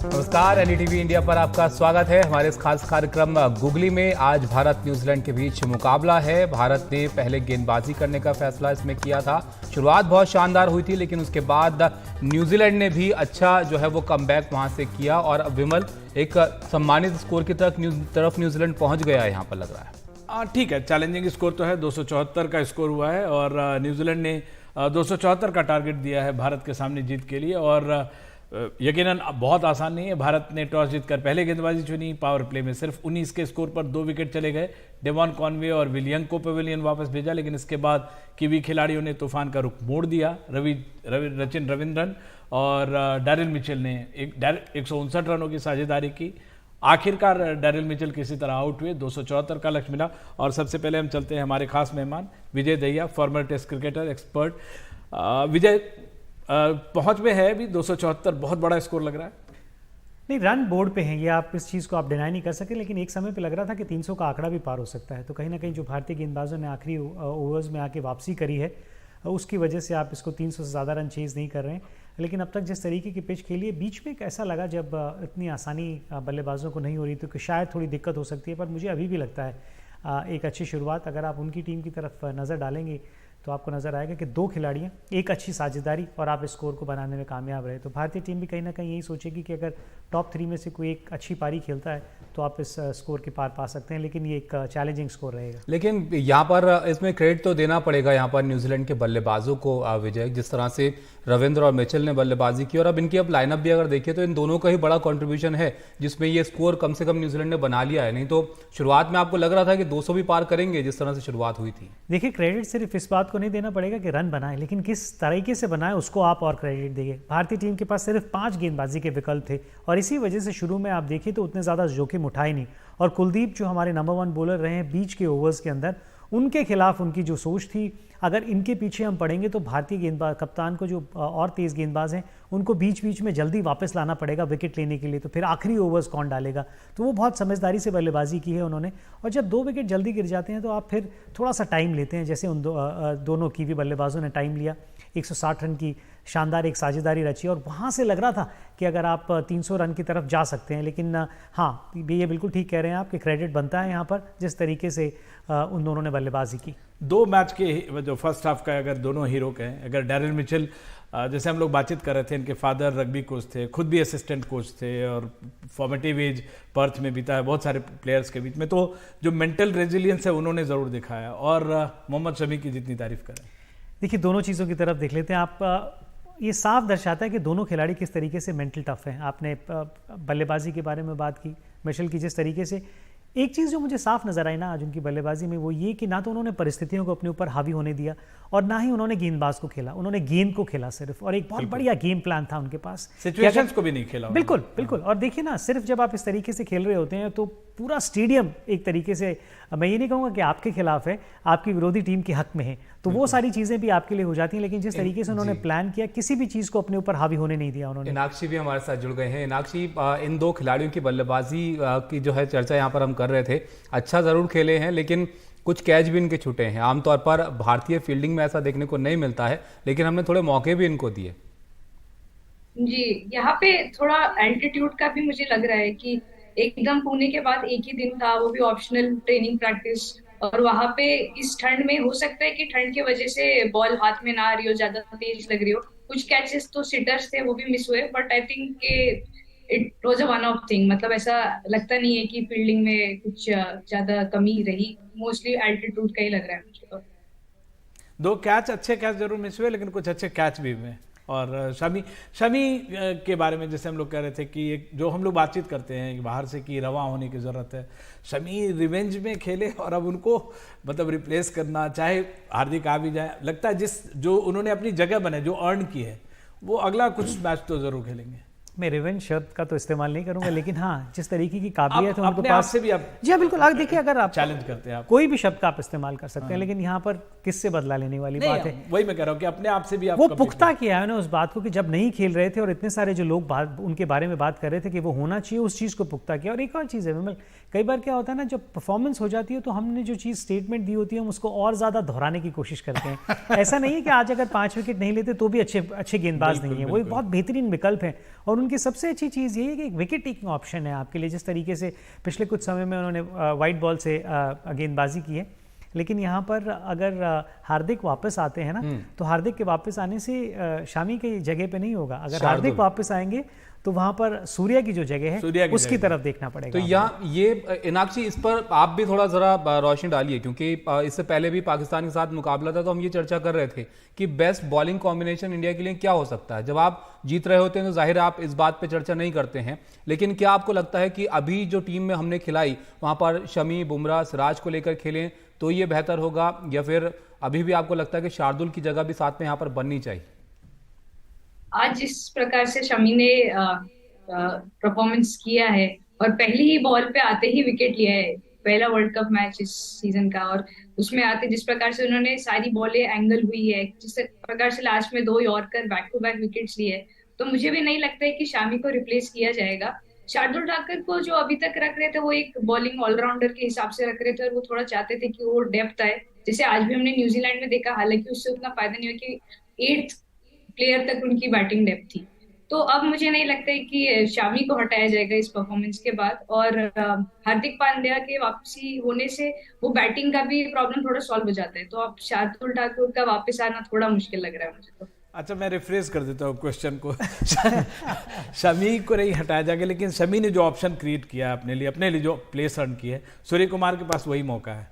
नमस्कार, NDTV India पर आपका स्वागत है। हमारे इस खास कार्यक्रम गुगली में आज भारत न्यूजीलैंड के बीच मुकाबला है। भारत ने पहले गेंदबाजी करने का फैसला इसमें किया था। शुरुआत बहुत शानदार हुई थी, लेकिन उसके बाद न्यूजीलैंड ने भी अच्छा जो है वो कमबैक वहां से किया और विमल एक सम्मानित स्कोर की तरफ न्यूजीलैंड पहुंच गया है, यहाँ पर लग रहा है। ठीक है, चैलेंजिंग स्कोर तो है। 274 का स्कोर हुआ है और न्यूजीलैंड ने 274 का टारगेट दिया है भारत के सामने जीत के लिए। और यकीनन बहुत आसान नहीं है। भारत ने टॉस जीतकर पहले गेंदबाजी चुनी। पावर प्ले में सिर्फ 19 के स्कोर पर 2 विकेट चले गए। डेवॉन कॉनवे और विलियम को पवेलियन वापस भेजा, लेकिन इसके बाद कीवी खिलाड़ियों ने तूफान का रुख मोड़ दिया। रचिन रविंद्रन और डैरिल मिचेल ने 159 रनों की साझेदारी की। आखिरकार डैरिल मिचेल किसी तरह आउट हुए। 274 का लक्ष्य मिला। और सबसे पहले हम चलते हैं हमारे खास मेहमान Vijay Dahiya, former test cricketer expert. Vijay, पहुंच में है अभी 274, बहुत बड़ा स्कोर लग रहा है। नहीं, रन बोर्ड पे हैं, ये आप इस चीज़ को आप डिनाई नहीं कर सके, लेकिन एक समय पे लग रहा था कि 300 का आंकड़ा भी पार हो सकता है। तो कहीं ना कहीं जो भारतीय गेंदबाजों ने आखिरी ओवर्स में आके वापसी करी है, उसकी वजह से आप इसको 300 से ज़्यादा रन चेज नहीं कर रहे हैं। लेकिन अब तक जिस तरीके की पिच खेली है, बीच में एक ऐसा लगा जब इतनी आसानी बल्लेबाजों को नहीं हो रही थी कि शायद थोड़ी दिक्कत हो सकती है। पर मुझे अभी भी लगता है एक अच्छी शुरुआत अगर आप उनकी टीम की तरफ नज़र डालेंगे तो आपको नज़र आएगा कि 2 खिलाड़ियाँ, एक अच्छी साझेदारी और आप स्कोर को बनाने में कामयाब रहे। तो भारतीय टीम भी कहीं ना कहीं यही सोचेगी कि अगर टॉप 3 में से कोई एक अच्छी पारी खेलता है तो आप इस स्कोर के पार पा सकते हैं। लेकिन ये एक चैलेंजिंग स्कोर रहेगा। लेकिन यहाँ पर इसमें क्रेडिट तो देना पड़ेगा यहाँ पर न्यूजीलैंड के बल्लेबाजों को विजय, जिस तरह से रविंद्र और मिचेल ने बल्लेबाजी की। और अब इनकी अब लाइनअप भी अगर देखें तो इन दोनों का ही बड़ा कंट्रीब्यूशन है, जिसमें ये स्कोर कम से कम न्यूजीलैंड ने बना लिया है। नहीं तो शुरुआत में आपको लग रहा था कि 200 भी पार करेंगे, जिस तरह से शुरुआत हुई थी। देखिए, क्रेडिट सिर्फ इस बात को नहीं देना पड़ेगा कि रन बनाए, लेकिन किस तरीके से बनाए उसको आप और क्रेडिट देंगे। भारतीय टीम के पास सिर्फ 5 गेंदबाजी के विकल्प थे और इसी वजह से शुरू में आप देखिए तो उतने ज़्यादा जोखिम उठाए नहीं। और कुलदीप जो हमारे नंबर 1 बॉलर रहे हैं बीच के ओवर्स के अंदर, उनके खिलाफ उनकी जो सोच थी, अगर इनके पीछे हम पड़ेंगे तो भारतीय गेंदबाज कप्तान को जो और तेज़ गेंदबाज हैं उनको बीच बीच में जल्दी वापस लाना पड़ेगा विकेट लेने के लिए। तो फिर आखिरी ओवर्स कौन डालेगा? तो वो बहुत समझदारी से बल्लेबाजी की है उन्होंने। और जब 2 विकेट जल्दी गिर जाते हैं तो आप फिर थोड़ा सा टाइम लेते हैं, जैसे उन दोनों कीवी बल्लेबाजों ने टाइम लिया। 160 रन की शानदार एक साझेदारी रची और वहाँ से लग रहा था कि अगर आप 300 रन की तरफ जा सकते हैं। लेकिन हाँ, ये बिल्कुल ठीक कह रहे हैं आप कि क्रेडिट बनता है यहाँ पर जिस तरीके से उन दोनों ने बल्लेबाजी की। 2 मैच के जो फर्स्ट हाफ का अगर दोनों हीरो के हैं, अगर डैरिल मिचेल, जैसे हम लोग बातचीत कर रहे थे, इनके फादर रग्बी कोच थे, खुद भी असिस्टेंट कोच थे और फॉर्मेटिव एज पर्थ में बीता है बहुत सारे प्लेयर्स के बीच में, तो जो मेंटल रेजिलियंस है उन्होंने ज़रूर दिखाया। और मोहम्मद शमी की जितनी तारीफ करें। देखिए, दोनों चीज़ों की तरफ देख लेते हैं आप। ये साफ दर्शाता है कि दोनों खिलाड़ी किस तरीके से मेंटल टफ हैं। आपने बल्लेबाजी के बारे में बात की, मिचेल की जिस तरीके से। एक चीज़ जो मुझे साफ नजर आई ना आज उनकी बल्लेबाजी में, वो ये कि ना तो उन्होंने परिस्थितियों को अपने ऊपर हावी होने दिया और ना ही उन्होंने गेंदबाज को खेला। उन्होंने गेंद को खेला सिर्फ, और एक बहुत बढ़िया गेम प्लान था उनके पास। सिचुएशंस को भी नहीं खेला। बिल्कुल बिल्कुल। और देखिए ना, सिर्फ जब आप इस तरीके से खेल रहे होते हैं तो पूरा स्टेडियम एक तरीके से, मैं ये नहीं कहूँगा कि आपके खिलाफ है, आपकी विरोधी टीम के हक में है, तो वो सारी चीज़ें भी आपके लिए हो जाती हैं। लेकिन जिस तरीके से उन्होंने प्लान किया, किसी भी चीज़ को अपने ऊपर हावी होने नहीं दिया उन्होंने। मीनाक्षी भी हमारे साथ जुड़ गए हैं। मीनाक्षी, इन 2 खिलाड़ियों की बल्लेबाजी की जो है चर्चा यहाँ पर हम कर रहे थे। अच्छा ज़रूर खेले हैं, लेकिन कुछ कैच भी इनके छूटे हैं। आमतौर पर भारतीय फील्डिंग में ऐसा देखने को नहीं मिलता है, लेकिन हमने थोड़े मौके भी इनको दिए। जी, यहाँ पे थोड़ा एल्टीट्यूड का भी मुझे लग रहा है कि एकदम पुणे के बाद एक ही दिन था, वो भी ऑप्शनल ट्रेनिंग प्रैक्टिस, और वहां पे इस ठंड में हो सकता है कि ठंड की वजह से बॉल हाथ में ना आ रही हो, ज्यादा तेज लग रही हो। कुछ कैचेस तो सिटर्स थे, वो भी मिस हुए, but I think it was a one of thing. मतलब ऐसा लगता नहीं है कि फील्डिंग में कुछ ज्यादा कमी रही। मोस्टली एल्टीट्यूड का ही लग रहा है मुझे तो। 2 कैच, अच्छे कैच जरूर मिस हुए, लेकिन कुछ अच्छे कैच भी हुए। और शमी के बारे में जैसे हम लोग कह रहे थे कि जो हम लोग बातचीत करते हैं बाहर से कि रवा होने की ज़रूरत है। शमी रिवेंज में खेले और अब उनको मतलब रिप्लेस करना, चाहे हार्दिक आ भी जाए, लगता है जो उन्होंने अपनी जगह बनाई, जो अर्न की है, वो अगला कुछ मैच तो ज़रूर खेलेंगे। मैं रिवेंज शब्द का तो इस्तेमाल नहीं करूंगा, लेकिन हाँ, जिस तरीके की काबिलियत है उनके अपने पास आप से भी आप जी हाँ, बिल्कुल। आगे देखिए, अगर आप चैलेंज करते हैं, आप कोई भी शब्द का आप इस्तेमाल कर सकते हैं, लेकिन यहाँ पर किससे बदला लेने वाली बात है। वही मैं कह रहा हूँ कि अपने आप से भी आप वो पुख्ता किया है ना उस बात को कि जब नहीं खेल रहे थे और इतने सारे जो लोग उनके बारे में बात कर रहे थे कि वो होना चाहिए, उस चीज़ को पुख्ता किया। और एक और चीज़ है विमल, कई बार क्या होता है ना, जब परफॉर्मेंस हो जाती है तो हमने जो चीज़ स्टेटमेंट दी होती है हम उसको और ज़्यादा दोहराने की कोशिश करते हैं। ऐसा नहीं है कि आज अगर 5 विकेट नहीं लेते तो भी अच्छे गेंदबाज नहीं है, वो एक बहुत बेहतरीन विकल्प है। और उनकी सबसे अच्छी चीज़ ये है कि एक विकेट टेकिंग ऑप्शन है आपके लिए। जिस तरीके से पिछले कुछ समय में उन्होंने वाइट बॉल से गेंदबाजी की है, लेकिन यहाँ पर अगर हार्दिक वापस आते हैं ना, तो हार्दिक के वापस आने से शामी की जगह पे नहीं होगा। अगर हार्दिक वापस आएंगे तो वहाँ पर सूर्या की जो जगह है उसकी तरफ देखना पड़ेगा। तो यहाँ ये इनाक्षी, इस पर आप भी थोड़ा जरा रोशनी डालिए, क्योंकि इससे पहले भी पाकिस्तान के साथ मुकाबला था तो हम ये चर्चा कर रहे थे कि बेस्ट बॉलिंग कॉम्बिनेशन इंडिया के लिए क्या हो सकता है। जब आप जीत रहे होते हैं तो जाहिर आप इस बात पे चर्चा नहीं करते हैं, लेकिन क्या आपको लगता है कि अभी जो टीम में हमने खिलाई वहाँ पर शमी, बुमराह, सिराज को लेकर खेलें तो ये बेहतर होगा, या फिर अभी भी आपको लगता है कि शार्दुल की जगह भी साथ में यहाँ पर बननी चाहिए? आज जिस प्रकार से शमी ने परफॉर्मेंस किया है और पहली ही बॉल पे आते ही विकेट लिया है, पहला वर्ल्ड कप मैच इस सीजन का, और उसमें आते जिस प्रकार से उन्होंने सारी बॉलें एंगल हुई है, जिस प्रकार से लास्ट में 2 yorker back to back wickets लिए, तो मुझे भी नहीं लगता है कि शामी को रिप्लेस किया जाएगा। शार्दुल ठाकुर को जो अभी तक रख रहे थे वो एक बॉलिंग ऑलराउंडर के हिसाब से रख रहे थे, और वो थोड़ा चाहते थे कि वो डेप्थ आए, जैसे आज भी हमने न्यूजीलैंड में देखा। हालांकि उससे उतना फायदा नहीं हुआ कि 8th प्लेयर तक उनकी बैटिंग डेप्थ थी। तो अब मुझे नहीं लगता है कि शामी को हटाया जाएगा इस परफॉर्मेंस के बाद, और हार्दिक पांड्या के वापसी होने से वो बैटिंग का भी प्रॉब्लम थोड़ा सॉल्व हो जाता है। तो अब शार्दुल ठाकुर का वापस आना थोड़ा मुश्किल लग रहा है मुझे तो। अच्छा, मैं रिफ्रेश कर देता हूँ क्वेश्चन को। शमी को नहीं हटाया जाएगा, लेकिन शमी ने जो ऑप्शन क्रिएट किया है अपने लिए जो प्लेस रन की है, सूर्य कुमार के पास वही मौका है।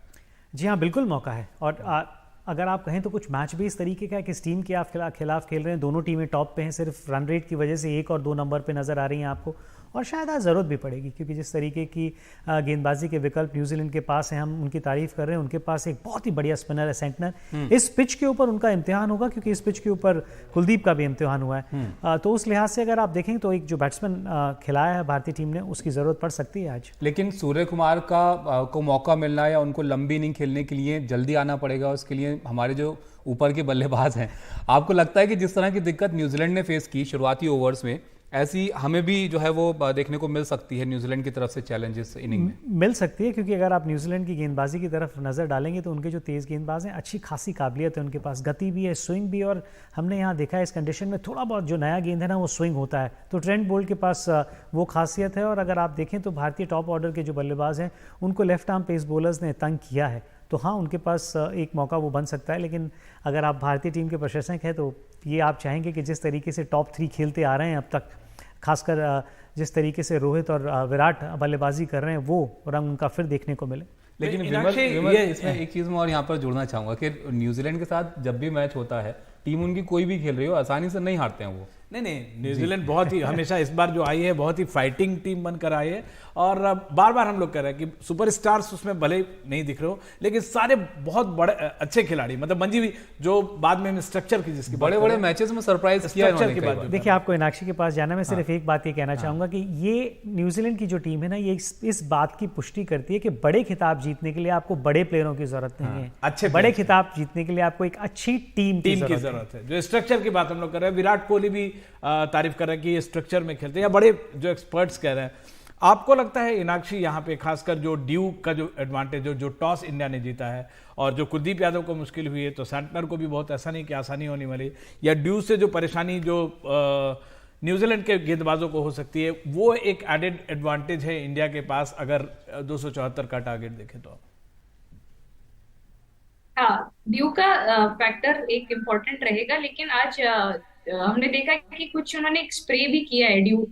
जी हाँ, बिल्कुल मौका है। और अगर आप कहें तो कुछ मैच भी इस तरीके का है कि इस टीम के आप खिलाफ खेल रहे हैं, दोनों टीमें टॉप पे हैं, सिर्फ रन रेट की वजह से 1 और 2 नंबर पे नज़र आ रही हैं आपको, और शायद आज ज़रूरत भी पड़ेगी, क्योंकि जिस तरीके की गेंदबाजी के विकल्प न्यूजीलैंड के पास हैं, हम उनकी तारीफ कर रहे हैं। उनके पास एक बहुत ही बढ़िया स्पिनर है सेंटनर। इस पिच के ऊपर उनका इम्तिहान होगा, क्योंकि इस पिच के ऊपर कुलदीप का भी इम्तिहान हुआ है। तो उस लिहाज से अगर आप देखें तो एक जो बैट्समैन खिलाया है भारतीय टीम ने, उसकी ज़रूरत पड़ सकती है आज। लेकिन सूर्य कुमार को मौका मिलना या उनको लंबी इनिंग खेलने के लिए जल्दी आना पड़ेगा। उसके लिए हमारे जो ऊपर के बल्लेबाज हैं, आपको लगता है कि जिस तरह की दिक्कत न्यूजीलैंड ने फेस की शुरुआती ओवर्स में, ऐसी हमें भी जो है वो देखने को मिल सकती है न्यूजीलैंड की तरफ से चैलेंजेस इनिंग में? मिल सकती है, क्योंकि अगर आप न्यूजीलैंड की गेंदबाजी की तरफ नज़र डालेंगे तो उनके जो तेज़ गेंदबाज हैं, अच्छी खासी काबिलियत है उनके पास, गति भी है, स्विंग भी। और हमने यहाँ देखा है इस कंडीशन में थोड़ा बहुत जो नया गेंद है ना वो स्विंग होता है, तो ट्रेंट बोल्ट के पास वो खासियत है। और अगर आप देखें तो भारतीय टॉप ऑर्डर के जो बल्लेबाज हैं उनको लेफ्ट आर्म पेस बॉलर्स ने तंग किया है, तो हाँ उनके पास एक मौका वो बन सकता है। लेकिन अगर आप भारतीय टीम के प्रशंसक हैं तो ये आप चाहेंगे कि जिस तरीके से टॉप 3 खेलते आ रहे हैं अब तक, खासकर जिस तरीके से रोहित और विराट बल्लेबाजी कर रहे हैं, वो रंग उनका फिर देखने को मिले। लेकिन विमल, इसमें एक चीज़ मैं और यहाँ पर जुड़ना चाहूँगा कि न्यूजीलैंड के साथ जब भी मैच होता है, टीम उनकी कोई भी खेल रही हो, आसानी से नहीं हारते हैं वो। नहीं, न्यूजीलैंड बहुत ही हमेशा इस बार जो आई है बहुत ही फाइटिंग टीम बनकर आई है, और बार बार हम लोग कह रहे हैं कि सुपरस्टार्स उसमें भले नहीं दिख रहे हो, लेकिन सारे बहुत बड़े अच्छे खिलाड़ी, मतलब मंजी भी जो बाद में स्ट्रक्चर की जिसकी बड़े मैचेस में सरप्राइज किया है। देखिए, आपको इनाक्षी के पास जाना, मैं सिर्फ एक बात ये कहना चाहूंगा कि ये न्यूजीलैंड की जो टीम है ना, ये इस बात की पुष्टि करती है कि बड़े खिताब जीतने के लिए आपको बड़े प्लेयरों की जरूरत नहीं है, अच्छे बड़े खिताब जीतने के लिए आपको एक अच्छी टीम की जरूरत है। जो स्ट्रक्चर की बात हम लोग कर रहे हैं, विराट कोहली भी तारीफ कर रहे हैं कि ये स्ट्रक्चर में खेलते हैं, या बड़े जो एक्सपर्ट्स कह रहे हैं। आपको लगता है इनाक्षी यहाँ पे खासकर जो ड्यू का जो एडवांटेज, जो टॉस इंडिया ने जीता है, और जो कुलदीप यादव को मुश्किल हुई है, तो सेंटनर को भी बहुत ऐसा नहीं कि आसानी होने वाली, या ड्यू से जो परेशानी जो न्यूजीलैंड के गेंदबाजों को हो सकती है, वो एक एडेड एडवांटेज है इंडिया के पास अगर 274 का टारगेट देखें तो? हाँ, ड्यू का फैक्टर एक इम्पोर्टेंट रहेगा, लेकिन आज हमने देखा कि कुछ उन्होंने एक स्प्रे भी किया है ड्यू,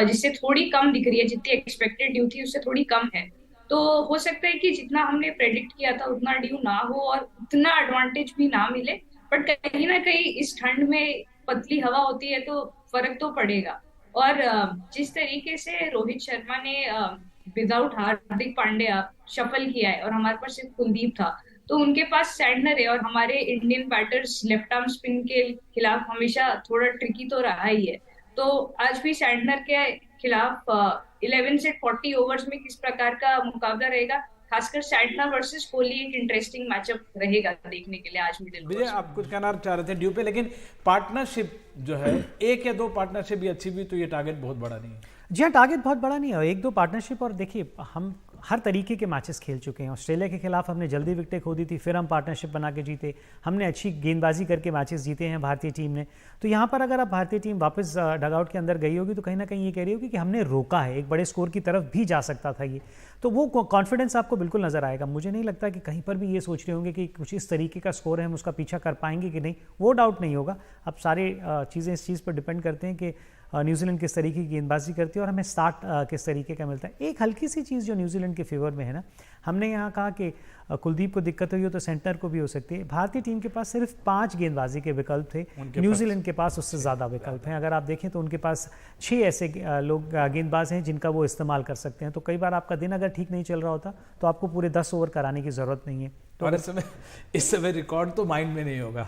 जिससे थोड़ी कम दिख रही है, जितनी एक्सपेक्टेड ड्यू थी उससे थोड़ी कम है। तो हो सकता है कि जितना हमने प्रेडिक्ट किया था उतना ड्यू ना हो और उतना एडवांटेज भी ना मिले, बट कहीं ना कहीं इस ठंड में पतली हवा होती है तो फर्क तो पड़ेगा। और जिस तरीके से रोहित शर्मा ने विदाउट हार्दिक पांड्या शफल किया है और हमारे पास सिर्फ कुलदीप था, तो उनके पास सैंडनर है, और हमारे Indian batters left arm spin के खिलाफ हमेशा थोड़ा ट्रिकी तो रहा ही है। तो आज भी सैंडनर के खिलाफ 11 से 40 ओवर्स में किस प्रकार का मुकाबला रहेगा, खासकर सैंटनर वर्सेस कोहली, एक इंटरेस्टिंग मैचअप रहेगा देखने के लिए आज मिडिल। विजय, आप कुछ कहना चाह रहे थे ड्यू पे, लेकिन पार्टनरशिप जो है, 1 या 2 पार्टनरशिप भी अच्छी भी, तो ये टारगेट बहुत बड़ा नहीं है। जी हाँ, टारगेट बहुत बड़ा नहीं है, 1-2 पार्टनरशिप। और देखिए, हम हर तरीके के मैचेस खेल चुके हैं। ऑस्ट्रेलिया के खिलाफ हमने जल्दी विकेटें खो दी थी, फिर हम पार्टनरशिप बना के जीते, हमने अच्छी गेंदबाजी करके मैचेस जीते हैं भारतीय टीम ने। तो यहाँ पर अगर आप भारतीय टीम वापस डगआउट के अंदर गई होगी तो कहीं ना कहीं ये कह रही होगी कि हमने रोका है, एक बड़े स्कोर की तरफ भी जा सकता था ये। तो वो कॉन्फिडेंस आपको बिल्कुल नजर आएगा। मुझे नहीं लगता कि कहीं पर भी ये सोच रहे होंगे कि कुछ इस तरीके का स्कोर है, हम उसका पीछा कर पाएंगे कि नहीं, वो डाउट नहीं होगा। अब सारे चीज़ें इस चीज़ पर डिपेंड करते हैं कि न्यूजीलैंड किस तरीके की गेंदबाजी करती है और हमें स्टार्ट किस तरीके का मिलता है। एक हल्की सी चीज़ जो न्यूजीलैंड के फेवर में है ना, हमने यहाँ कहा कि कुलदीप को दिक्कत हुई हो तो सेंटर को भी हो सकती है। भारतीय टीम के पास सिर्फ 5 गेंदबाजी के विकल्प थे, न्यूजीलैंड के पास उससे ज़्यादा विकल्प हैं। अगर आप देखें तो उनके पास 6 ऐसे लोग गेंदबाज हैं जिनका वो इस्तेमाल कर सकते हैं। तो कई बार आपका दिन अगर ठीक नहीं चल रहा होता तो आपको पूरे 10 ओवर कराने की ज़रूरत नहीं है। तो और इस समय रिकॉर्ड तो माइंड में नहीं होगा,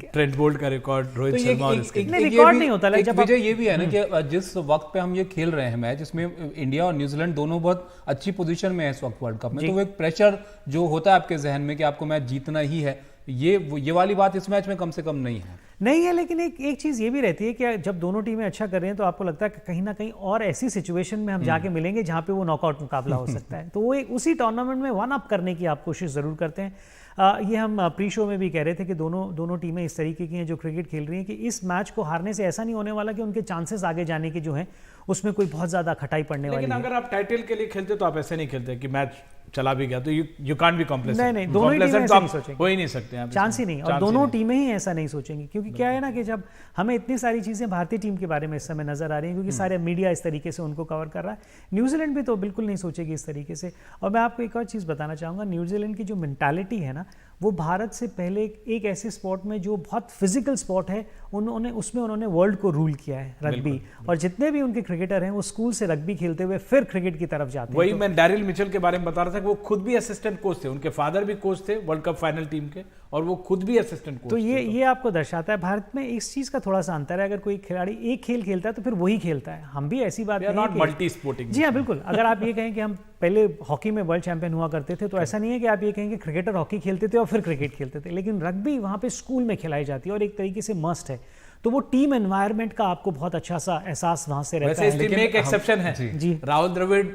ट्रेंट बोल्ट का रिकॉर्ड, रोहित शर्मा और इसके रिकॉर्ड नहीं होता। जब विजय ये भी है ना कि जिस वक्त पे हम ये खेल रहे हैं मैच, जिसमें इंडिया और न्यूजीलैंड दोनों बहुत अच्छी पोजीशन में है इस वक्त वर्ल्ड कप में, तो वो एक प्रेशर जो होता है आपके जहन में कि आपको मैच जीतना ही है, ये वाली बात इस मैच में कम से कम नहीं है। लेकिन एक चीज़ ये भी रहती है कि जब दोनों टीमें अच्छा कर रही हैं तो आपको लगता है कि कहीं ना कहीं और ऐसी सिचुएशन में हम जाके मिलेंगे जहाँ पे वो नॉकआउट मुकाबला हो सकता है। तो वो उसी टूर्नामेंट में वन अप करने की आप कोशिश ज़रूर करते हैं। ये हम प्री शो में भी कह रहे थे कि दोनों टीमें इस तरीके की हैं जो क्रिकेट खेल रही हैं कि इस मैच को हारने से ऐसा नहीं होने वाला कि उनके चांसेस आगे जाने के जो हैं उसमें कोई बहुत ज़्यादा खटाई पड़ने वाली है। लेकिन अगर आप टाइटल के लिए खेलते तो आप ऐसे नहीं खेलते कि मैच चला भी गया तो यू कांट बी कॉम्प्लेसेंट। नहीं, दोनों ही टीमें ऐसा नहीं सोचेंगे, हो ही नहीं सकते हैं, चांस ही नहीं। और दोनों टीमें ही ऐसा नहीं सोचेंगी, क्योंकि क्या है ना कि जब हमें इतनी सारी चीज़ें भारतीय टीम के बारे में इस समय नजर आ रही हैं क्योंकि सारे मीडिया इस तरीके से उनको कवर कर रहा है, न्यूजीलैंड भी तो बिल्कुल नहीं सोचेगी इस तरीके से। और मैं आपको एक और चीज़ बताना चाहूँगा, न्यूजीलैंड की जो मेंटालिटी है ना, वो भारत से पहले एक ऐसे स्पोर्ट में जो बहुत फिजिकल स्पोर्ट है उन्होंने वर्ल्ड को रूल किया है, रग्बी। और जितने भी उनके क्रिकेटर हैं वो स्कूल से रग्बी खेलते हुए फिर क्रिकेट की तरफ जाते हैं। वही मैं डैरिल मिचेल के बारे में बता रहा था कि वो खुद भी असिस्टेंट कोच थे, उनके फादर भी कोच थे वर्ल्ड कप फाइनल टीम के, और वो खुद भी असिस्टेंट कोच तो ये आपको दर्शाता है भारत में इस चीज का थोड़ा सा अंतर है। अगर कोई खिलाड़ी एक खेल खेलता है तो फिर वही खेलता है। हम भी ऐसी बात नॉट मल्टी स्पोर्टिंग। जी हाँ, बिल्कुल। अगर आप ये कहें कि हम पहले हॉकी में वर्ल्ड चैंपियन हुआ करते थे, तो ऐसा नहीं है कि आप ये कहेंगे क्रिकेटर हॉकी खेलते थे और फिर क्रिकेट खेलते थे, लेकिन रग्बी वहाँ पे स्कूल में खिलाई जाती है और एक तरीके से मस्ट है। तो वो टीम एनवायरनमेंट का आपको बहुत अच्छा सा एहसास वहां से रहता है। वैसे इस टीम में एक एक्सेप्शन है जी, राहुल द्रविड़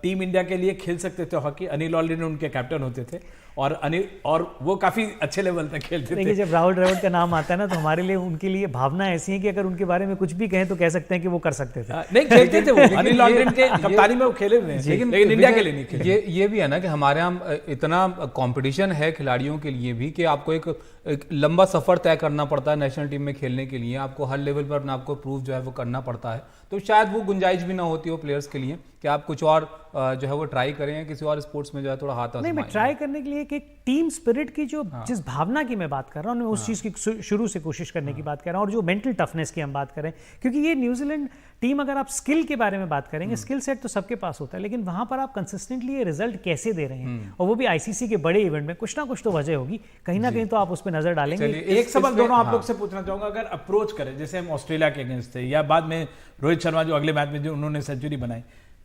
टीम इंडिया के लिए खेल सकते थे हॉकी, अनिल ऑलरेडी उनके कैप्टन होते थे और वो काफी अच्छे लेवल तक खेलते थे। जब राहुल द्रविड़ का नाम आता है ना, तो हमारे लिए उनके लिए भावना ऐसी है कि अगर उनके बारे में कुछ भी कहें तो कह सकते हैं कि वो कर सकते थे। नहीं खेलते थे वो, अनिल ऑलरेडी के कप्तानी में वो खेले हुए हैं, लेकिन इंडिया के लिए नहीं खेले। ये भी है ना कि हमारे यहाँ इतना कंपटीशन है खिलाड़ियों के लिए भी कि आपको एक लंबा सफर तय करना पड़ता है नेशनल टीम में खेलने के लिए। आपको हर लेवल पर ना आपको प्रूफ जो है वो करना पड़ता है, तो शायद वो गुंजाइश भी ना होती हो प्लेयर्स के लिए कि आप कुछ और जो है वो ट्राई करें, किसी और स्पोर्ट्स में जो है थोड़ा हाथ नहीं। मैं ट्राई करने के लिए एक टीम स्पिरिट की जो जिस भावना की मैं बात कर रहा हूँ, उस चीज़ की शुरू से कोशिश करने की बात कर रहा हूँ, और जो मेंटल टफनेस की हम बात करें, क्योंकि ये न्यूजीलैंड टीम, अगर आप स्किल के बारे में बात करेंगे, स्किल सेट तो सबके पास होता है, लेकिन वहां पर आप कंसिस्टेंटली ये रिजल्ट कैसे दे रहे हैं, और वो भी आईसीसी के बड़े इवेंट में, कुछ ना कुछ तो वजह होगी, कहीं ना कहीं तो आप उस पर नजर डालेंगे। एक सवाल दोनों आप लोग से पूछना चाहूंगा, अगर अप्रोच करें जैसे हम ऑस्ट्रेलिया के अगेंस्ट थे, या बाद में रोहित शर्मा जो अगले मैच में जो उन्होंने सेंचुरी बनाई,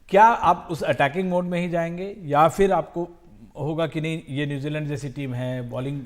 क्या आप उस अटैकिंग मोड में ही जाएंगे, या फिर आपको होगा कि नहीं ये न्यूजीलैंड जैसी टीम है, बॉलिंग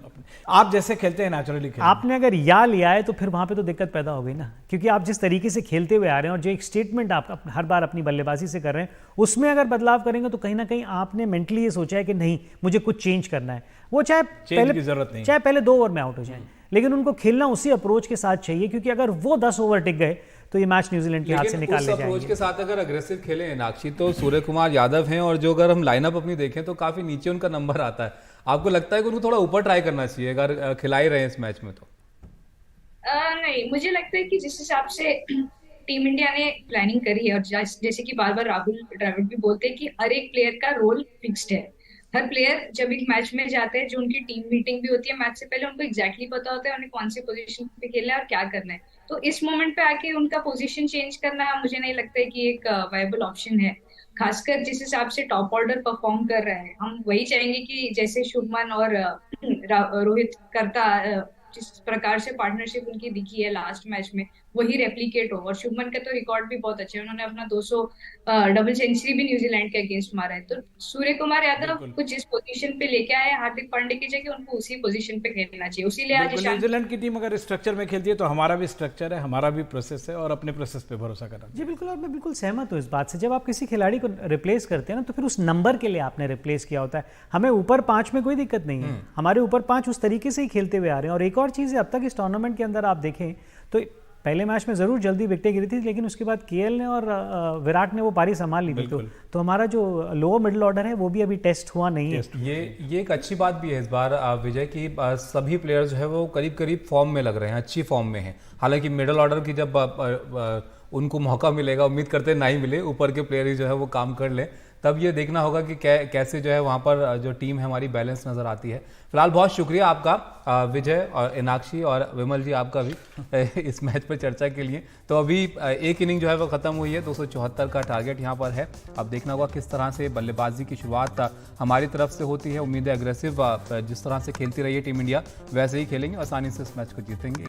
आप जैसे खेलते हैं नेचुरली खेलते हैं? आपने अगर या लिया है तो फिर वहां पे तो दिक्कत पैदा हो गई ना, क्योंकि आप जिस तरीके से खेलते हुए आ रहे हैं और जो एक स्टेटमेंट आप हर बार अपनी बल्लेबाजी से कर रहे हैं, उसमें अगर बदलाव करेंगे तो कहीं ना कहीं आपने मेंटली ये सोचा है कि नहीं मुझे कुछ चेंज करना है। वो चाहे पहले 2 ओवर में आउट हो जाए, लेकिन उनको खेलना उसी अप्रोच के साथ चाहिए, क्योंकि अगर वो 10 ओवर टिक गए तो ये मैच न्यूजीलैंड के हाथ से निकाल ले जाएंगे। अप्रोच के साथ अगर अग्रेसिव खेले मीनाक्षी, तो सूर्य कुमार यादव हैं, और जो अगर हम लाइनअप अपनी देखें तो काफी नीचे उनका नंबर आता है। आपको लगता है कि उनको थोड़ा ऊपर ट्राई करना चाहिए अगर खिला ही रहे हैं इस मैच में? तो नहीं, मुझे लगता है कि जिस हिसाब से टीम इंडिया ने प्लानिंग करी है, और जैसे कि बार बार राहुल द्रविड़ भी बोलते हैं कि हर एक प्लेयर का रोल फिक्स्ड है। हर प्लेयर जब एक मैच में जाते हैं, जो उनकी टीम मीटिंग भी होती है मैच से पहले, उनको एग्जैक्टली पता होता है उन्हें कौन सी पोजीशन पे खेलना है और क्या करना है। तो इस मोमेंट पे आके उनका पोजीशन चेंज करना मुझे नहीं लगता है कि एक वायबल ऑप्शन है, खासकर जिस हिसाब से टॉप ऑर्डर परफॉर्म कर रहा है। हम वही चाहेंगे कि जैसे शुभमन और रोहित करता, जिस प्रकार से पार्टनरशिप उनकी दिखी है लास्ट मैच में, वही रेप्लिकेट हो। और शुभमन का तो रिकॉर्ड भी बहुत अच्छा है, उन्होंने अपना 200 डबल सेंचुरी भी न्यूजीलैंड के अगेंस्ट मारा है। तो सूर्य कुमार यादव बिल्कुल कुछ इस पोजीशन पे लेके आए हैं, हार्दिक पांड्या की जगह उनको उसी पोजीशन पे खेलना चाहिए, उसीलिए आज बिल्कुल। ईशान न्यूजीलैंड की टीम अगर स्ट्रक्चर में खेलती है तो हमारा भी स्ट्रक्चर है, हमारा भी प्रोसेस है, और अपने प्रोसेस पे भरोसा करना। जी बिल्कुल, और मैं बिल्कुल सहमत हूँ इस बात से। जब आप किसी खिलाड़ी को रिप्लेस करते हैं ना, तो फिर उस नंबर के लिए आपने रिप्लेस किया होता है। हमें ऊपर 5 में कोई दिक्कत नहीं है, हमारे ऊपर 5 उस तरीके से ही खेलते हुए आ रहे हैं। और एक और चीज़ है, अब तक इस टूर्नामेंट के अंदर आप देखें तो पहले मैच में ज़रूर जल्दी विकेटें गिरी थी, लेकिन उसके बाद केएल ने और विराट ने वो पारी संभाल ली थी। तो हमारा जो लोअर मिडिल ऑर्डर है वो भी अभी टेस्ट हुआ नहीं है। ये एक अच्छी बात भी है इस बार विजय की, सभी प्लेयर्स जो है वो करीब करीब फॉर्म में लग रहे हैं, अच्छी फॉर्म में हैं। हालांकि मिडिल ऑर्डर की जब उनको मौका मिलेगा, उम्मीद करते हैं ना ही मिले, ऊपर के प्लेयर ही जो है वो काम कर लें, तब ये देखना होगा कि कैसे जो है वहाँ पर जो टीम है हमारी बैलेंस नज़र आती है। फिलहाल बहुत शुक्रिया आपका विजय और इनाक्षी और विमल जी, आपका भी इस मैच पर चर्चा के लिए। तो अभी एक इनिंग जो है वो ख़त्म हुई है, 274 का टारगेट यहाँ पर है। अब देखना होगा किस तरह से बल्लेबाजी की शुरुआत हमारी तरफ से होती है। उम्मीद है अग्रेसिव जिस तरह से खेलती रही है टीम इंडिया, वैसे ही खेलेंगे, आसानी से इस मैच को जीतेंगे।